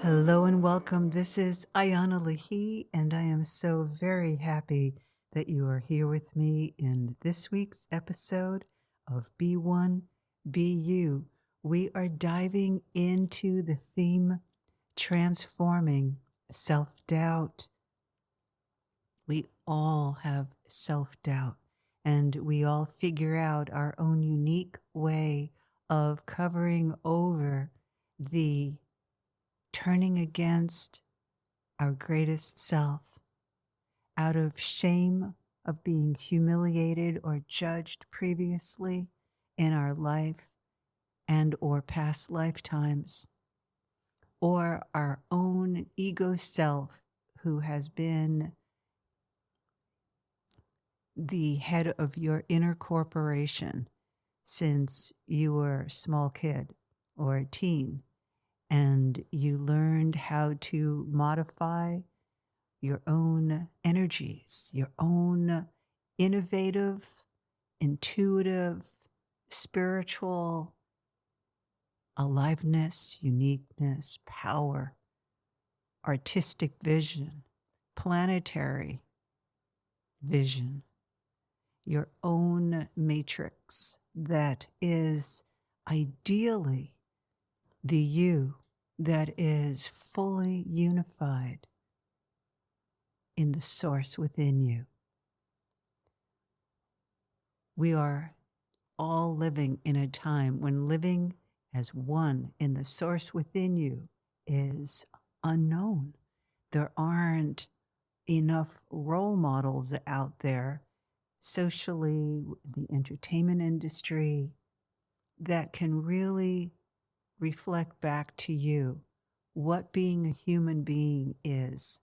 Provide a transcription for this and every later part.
Hello and welcome. This is Ayana Lahi, and I am so very happy that you are here with me in this week's episode of Be One, Be You. We are diving into the theme transforming self-doubt. We all have self-doubt, and we all figure out our own unique way of covering over the turning against our greatest self out of shame of being humiliated or judged previously in our life and or past lifetimes, or our own ego self who has been the head of your inner corporation since you were a small kid or a teen, and you learned how to modify your own energies, your own innovative, intuitive, spiritual aliveness, uniqueness, power, artistic vision, planetary vision, your own matrix that is ideally the you that is fully unified in the source within you. We are all living in a time when living as one in the source within you is unknown. There aren't enough role models out there socially, the entertainment industry, that can really reflect back to you what being a human being is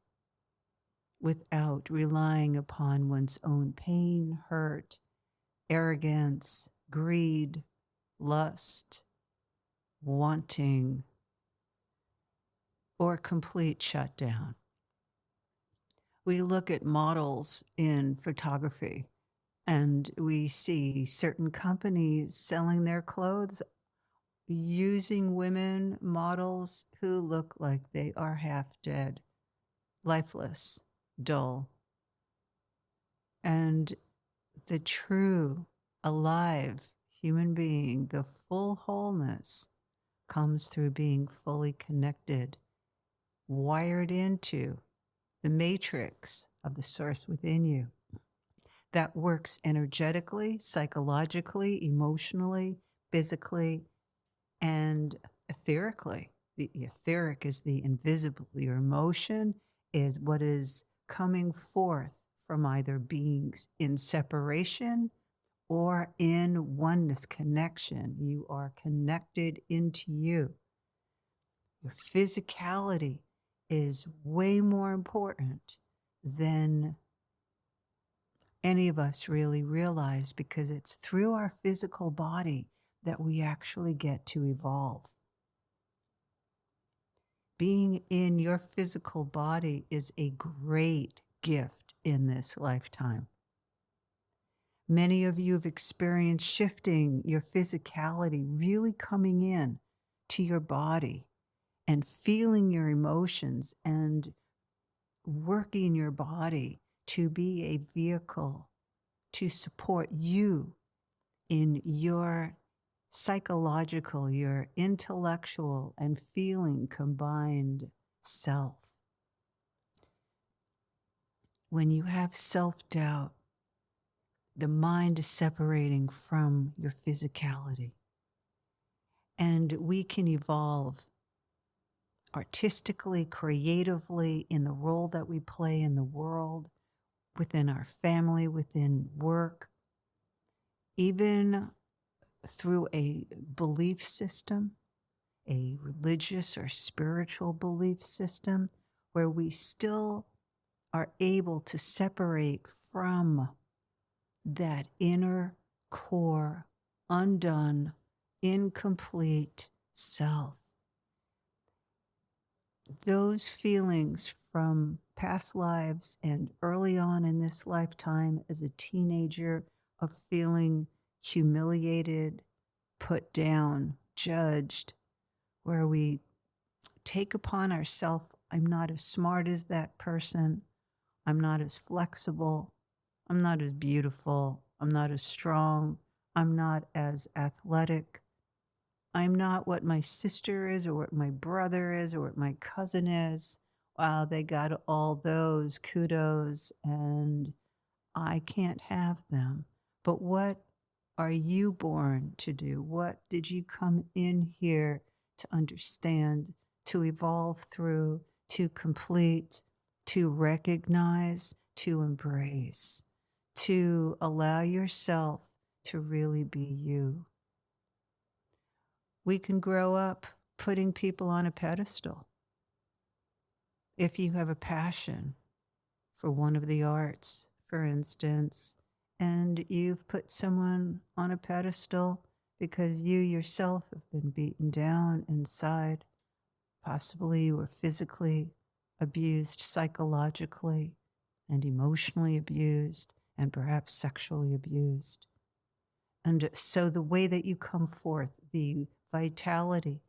without relying upon one's own pain, hurt, arrogance, greed, lust, wanting, or complete shutdown. We look at models in photography and we see certain companies selling their clothes using women models who look like they are half dead, lifeless, dull. And the true, alive human being, the full wholeness, comes through being fully connected, wired into the matrix of the source within you that works energetically, psychologically, emotionally, physically, and etherically. The etheric is the invisible. Your emotion is what is coming forth from either being in separation or in oneness connection. You are connected into you. Your physicality is way more important than any of us really realize, because it's through our physical body that we actually get to evolve. Being in your physical body is a great gift in this lifetime. Many of you have experienced shifting your physicality, really coming in to your body and feeling your emotions and working your body to be a vehicle to support you in your psychological, your intellectual and feeling combined self. When you have self-doubt, the mind is separating from your physicality. And we can evolve artistically, creatively in the role that we play in the world, within our family, within work, even through a belief system, a religious or spiritual belief system, where we still are able to separate from that inner core, undone, incomplete self. Those feelings from past lives and early on in this lifetime as a teenager of feeling humiliated, put down, judged, where we take upon ourselves, I'm not as smart as that person. I'm not as flexible. I'm not as beautiful. I'm not as strong. I'm not as athletic. I'm not what my sister is or what my brother is or what my cousin is. Wow, they got all those kudos and I can't have them. But what are you born to do? What did you come in here to understand, to evolve through, to complete, to recognize, to embrace, to allow yourself to really be you? We can grow up putting people on a pedestal. If you have a passion for one of the arts, for instance, and you've put someone on a pedestal because you yourself have been beaten down inside, possibly you were physically abused, psychologically and emotionally abused, and perhaps sexually abused. And so the way that you come forth, the vitality,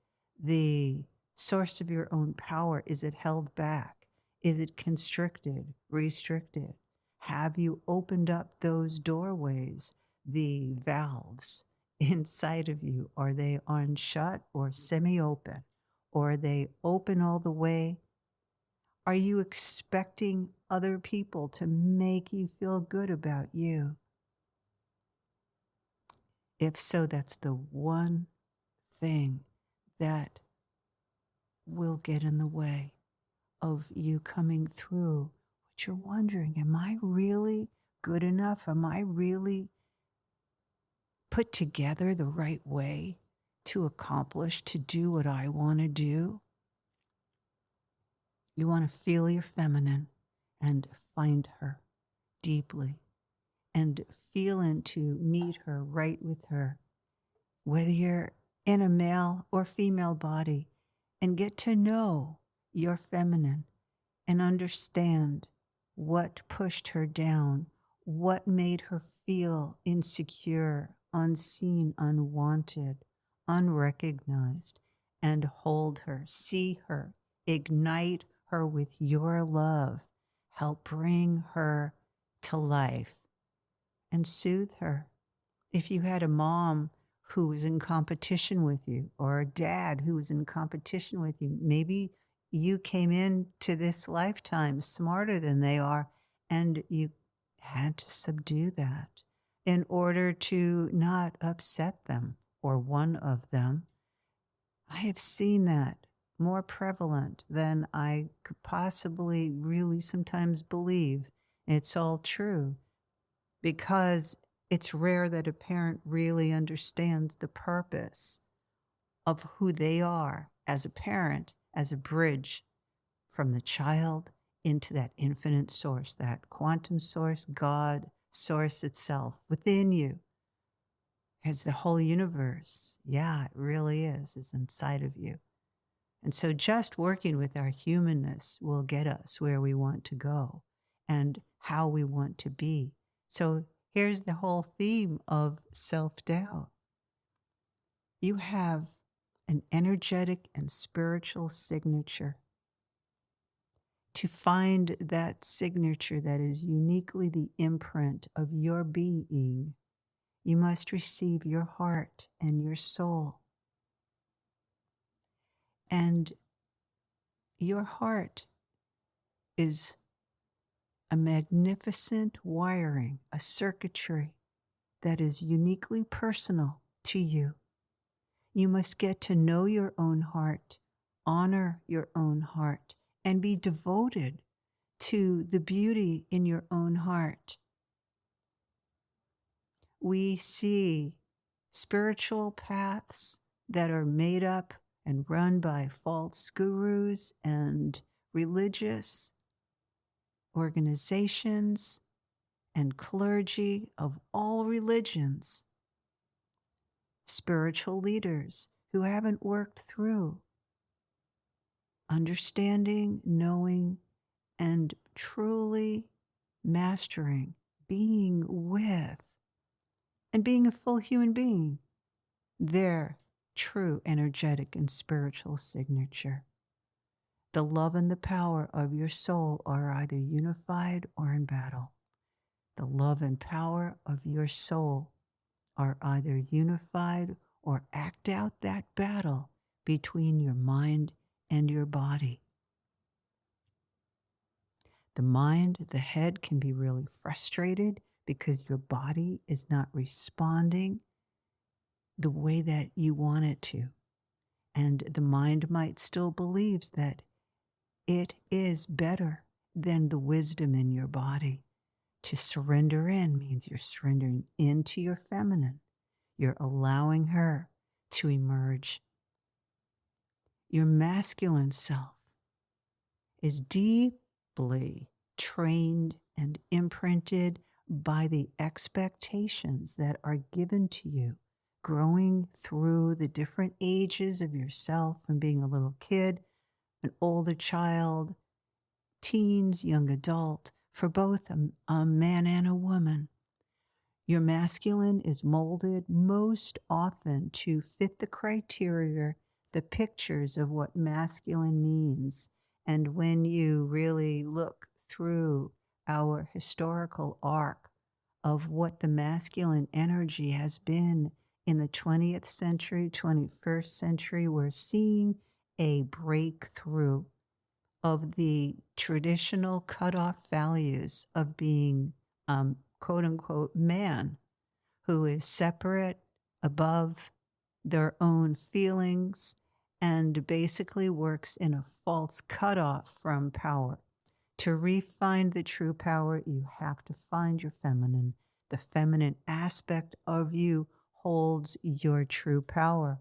the source of your own power, is it held back? Is it constricted, restricted? Have you opened up those doorways, the valves inside of you? Are they on shut or semi-open? Or are they open all the way? Are you expecting other people to make you feel good about you? If so, that's the one thing that will get in the way of you coming through what you're wondering. Am I really good enough? Am I really put together the right way to accomplish, to do what I want to do? You want to feel your feminine and find her deeply and feel into meet her, right with her, whether you're in a male or female body, and get to know your feminine and understand what pushed her down, what made her feel insecure, unseen, unwanted, unrecognized, and hold her, see her, ignite her with your love, help bring her to life and soothe her. If you had a mom who was in competition with you or a dad who was in competition with you, maybe you came into this lifetime smarter than they are and you had to subdue that in order to not upset them or one of them. I have seen that more prevalent than I could possibly really sometimes believe. It's all true because it's rare that a parent really understands the purpose of who they are as a parent, as a bridge from the child into that infinite source, that quantum source, God, source itself within you. As the whole universe, yeah, it really is inside of you. And so just working with our humanness will get us where we want to go and how we want to be. So here's the whole theme of self-doubt. You have an energetic and spiritual signature. To find that signature that is uniquely the imprint of your being, you must receive your heart and your soul. And your heart is a magnificent wiring, a circuitry that is uniquely personal to you. You must get to know your own heart, honor your own heart, and be devoted to the beauty in your own heart. We see spiritual paths that are made up and run by false gurus and religious organizations and clergy of all religions, spiritual leaders who haven't worked through understanding, knowing, and truly mastering, being with, and being a full human being, their true energetic and spiritual signature. The love and the power of your soul are either unified or in battle. The love and power of your soul are either unified or act out that battle between your mind and your body. The mind, the head can be really frustrated because your body is not responding the way that you want it to. And the mind might still believes that it is better than the wisdom in your body. To surrender in means you're surrendering into your feminine. You're allowing her to emerge. Your masculine self is deeply trained and imprinted by the expectations that are given to you growing through the different ages of yourself, from being a little kid, an older child, teens, young adult, for both a man and a woman. Your masculine is molded most often to fit the criteria, the pictures of what masculine means. And when you really look through our historical arc of what the masculine energy has been in the 20th century, 21st century, we're seeing a breakthrough of the traditional cutoff values of being, quote unquote, man, who is separate, above their own feelings, and basically works in a false cutoff from power. To refine the true power, you have to find your feminine. The feminine aspect of you holds your true power.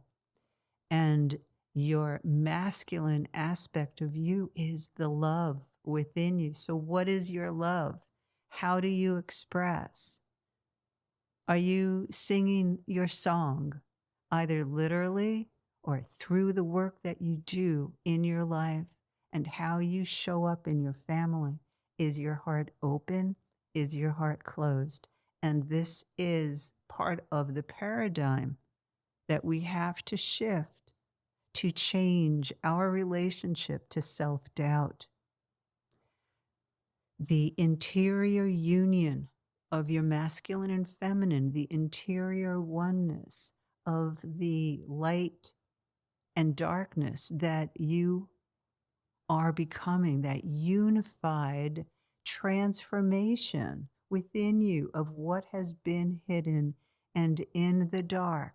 And your masculine aspect of you is the love within you. So what is your love? How do you express? Are you singing your song, either literally or through the work that you do in your life and how you show up in your family? Is your heart open? Is your heart closed? And this is part of the paradigm that we have to shift to change our relationship to self-doubt. The interior union of your masculine and feminine, the interior oneness of the light and darkness that you are becoming, that unified transformation within you of what has been hidden and in the dark,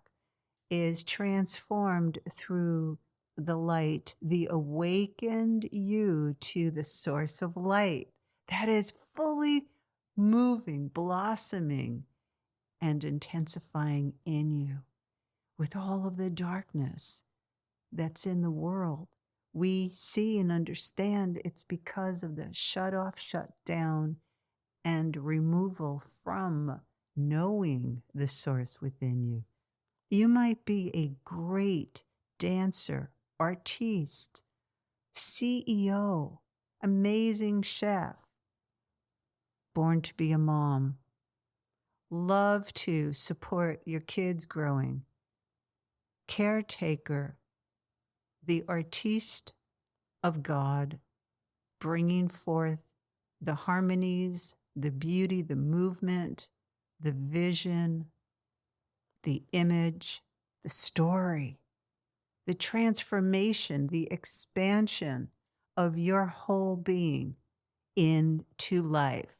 is transformed through the light, the awakened you to the source of light that is fully moving, blossoming, and intensifying in you. With all of the darkness that's in the world, we see and understand it's because of the shut off, shut down, and removal from knowing the source within you. You might be a great dancer, artiste, CEO, amazing chef, born to be a mom, love to support your kids growing, caretaker, the artiste of God, bringing forth the harmonies, the beauty, the movement, the vision, the image, the story, the transformation, the expansion of your whole being into life.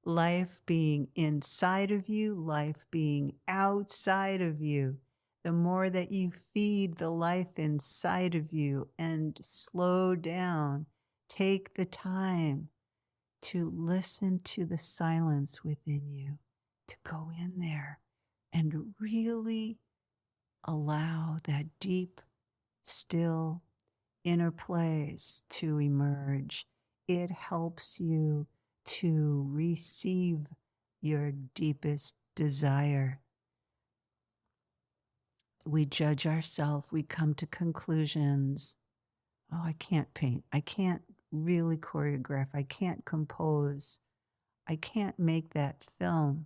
Life being inside of you, life being outside of you. The more that you feed the life inside of you and slow down, take the time to listen to the silence within you, to go in there and really allow that deep, still inner place to emerge. It helps you to receive your deepest desire. We judge ourselves, we come to conclusions. Oh, I can't paint. I can't really choreograph. I can't compose. I can't make that film.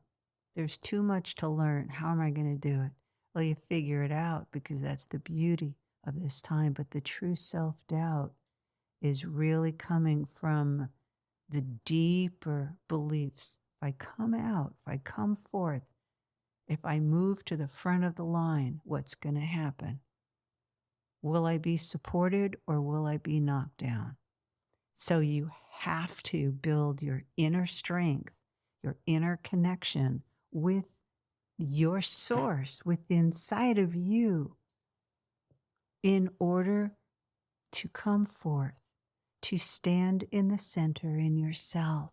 There's too much to learn. How am I going to do it? Well, you figure it out because that's the beauty of this time. But the true self-doubt is really coming from the deeper beliefs. If I come out, if I come forth, if I move to the front of the line, what's going to happen? Will I be supported or will I be knocked down? So you have to build your inner strength, your inner connection with your source within inside of you in order to come forth, to stand in the center in yourself,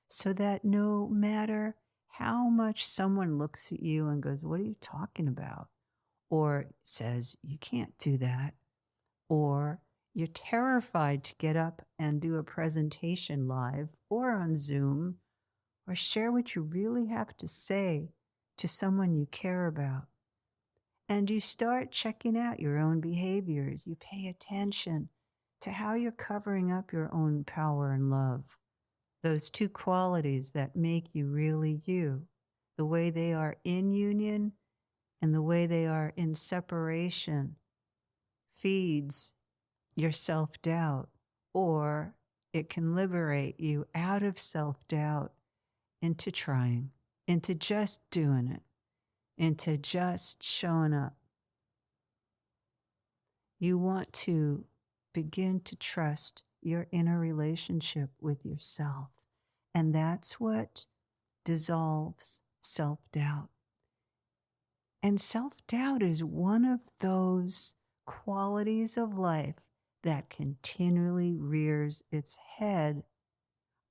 so that no matter how much someone looks at you and goes, "What are you talking about?" or says, "You can't do that," or you're terrified to get up and do a presentation live or on Zoom or share what you really have to say to someone you care about. And you start checking out your own behaviors. You pay attention to how you're covering up your own power and love. Those two qualities that make you really you, the way they are in union and the way they are in separation, feeds your self-doubt, or it can liberate you out of self-doubt into trying, into just doing it, into just showing up. You want to begin to trust your inner relationship with yourself. And that's what dissolves self-doubt. And self-doubt is one of those qualities of life that continually rears its head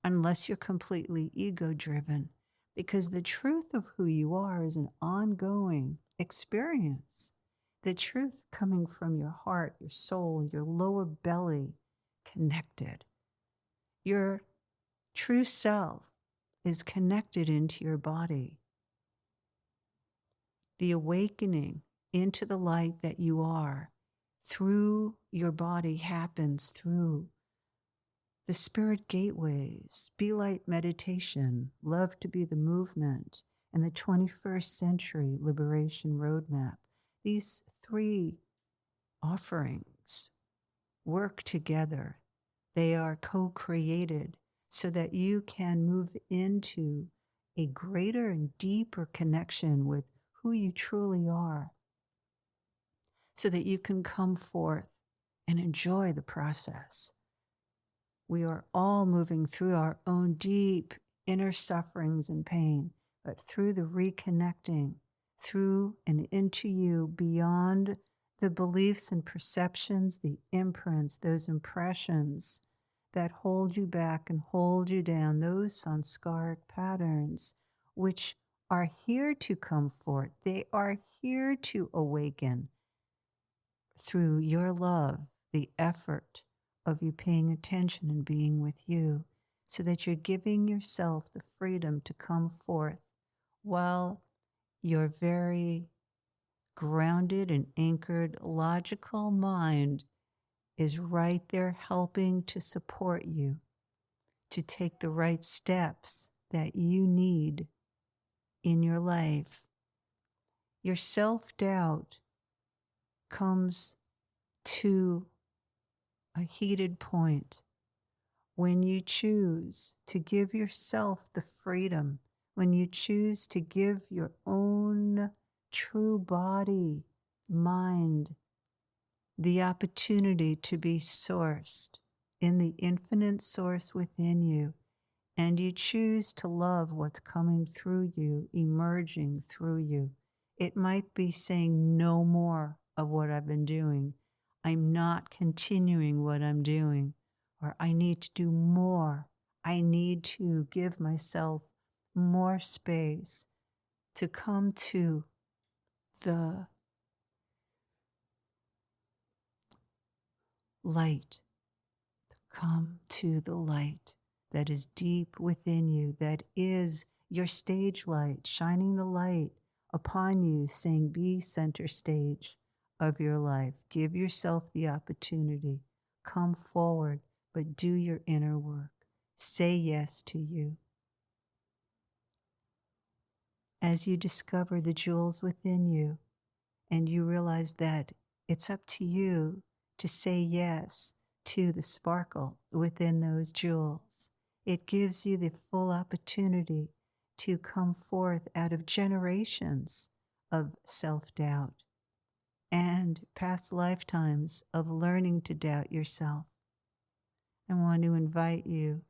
unless you're completely ego-driven. Because the truth of who you are is an ongoing experience. The truth coming from your heart, your soul, your lower belly connected. Your true self is connected into your body. The awakening into the light that you are through your body happens through the spirit gateways, Be Light meditation, Love to Be the movement, and the 21st century liberation roadmap. These three offerings work together. They are co-created so that you can move into a greater and deeper connection with who you truly are, so that you can come forth and enjoy the process. We are all moving through our own deep inner sufferings and pain, but through the reconnecting, through and into you, beyond the beliefs and perceptions, the imprints, those impressions that hold you back and hold you down, those sanskaric patterns, which are here to come forth. They are here to awaken through your love, the effort of you paying attention and being with you, so that you're giving yourself the freedom to come forth while your very grounded and anchored logical mind is right there helping to support you to take the right steps that you need in your life. Your self-doubt comes to a heated point when you choose to give yourself the freedom, when you choose to give your own true body, mind, the opportunity to be sourced in the infinite source within you, and you choose to love what's coming through you, emerging through you. It might be saying no more of what I've been doing. I'm not continuing what I'm doing, or I need to do more. I need to give myself more space to come to the light, to come to the light that is deep within you, that is your stage light, shining the light upon you, saying, be center stage of your life. Give yourself the opportunity. Come forward, but do your inner work. Say yes to you. As you discover the jewels within you, and you realize that it's up to you to say yes to the sparkle within those jewels. It gives you the full opportunity to come forth out of generations of self-doubt and past lifetimes of learning to doubt yourself. I want to invite you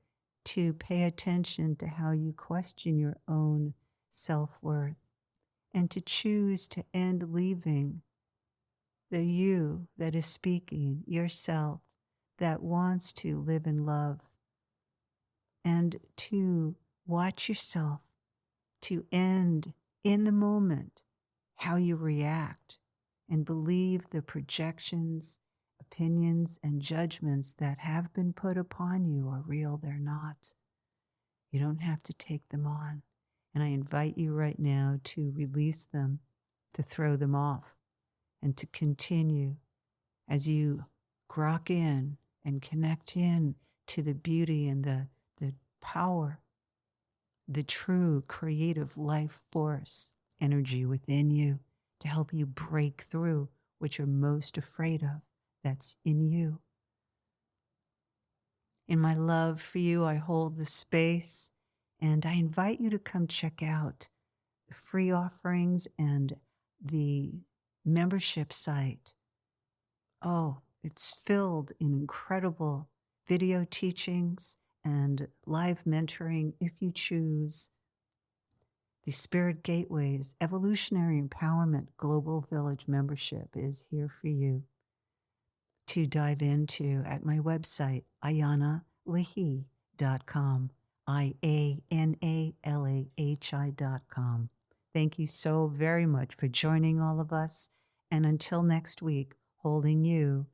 to pay attention to how you question your own self-worth and to choose to end leaving the you that is speaking, yourself, that wants to live in love, and to watch yourself, to end in the moment how you react and believe the projections, opinions, and judgments that have been put upon you are real. They're not. You don't have to take them on. And I invite you right now to release them, to throw them off, and to continue as you grok in and connect in to the beauty and the power, the true creative life force energy within you to help you break through what you're most afraid of that's in you. In my love for you, I hold the space, and I invite you to come check out the free offerings and the membership site. Oh, it's filled in incredible video teachings and live mentoring if you choose. The Spirit Gateways Evolutionary Empowerment Global Village membership is here for you to dive into at my website, ayanalahi.com, IANALAHI.com. Thank you so very much for joining all of us. And until next week, holding you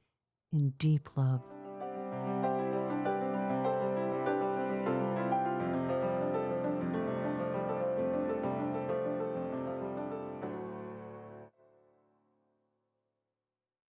in deep love.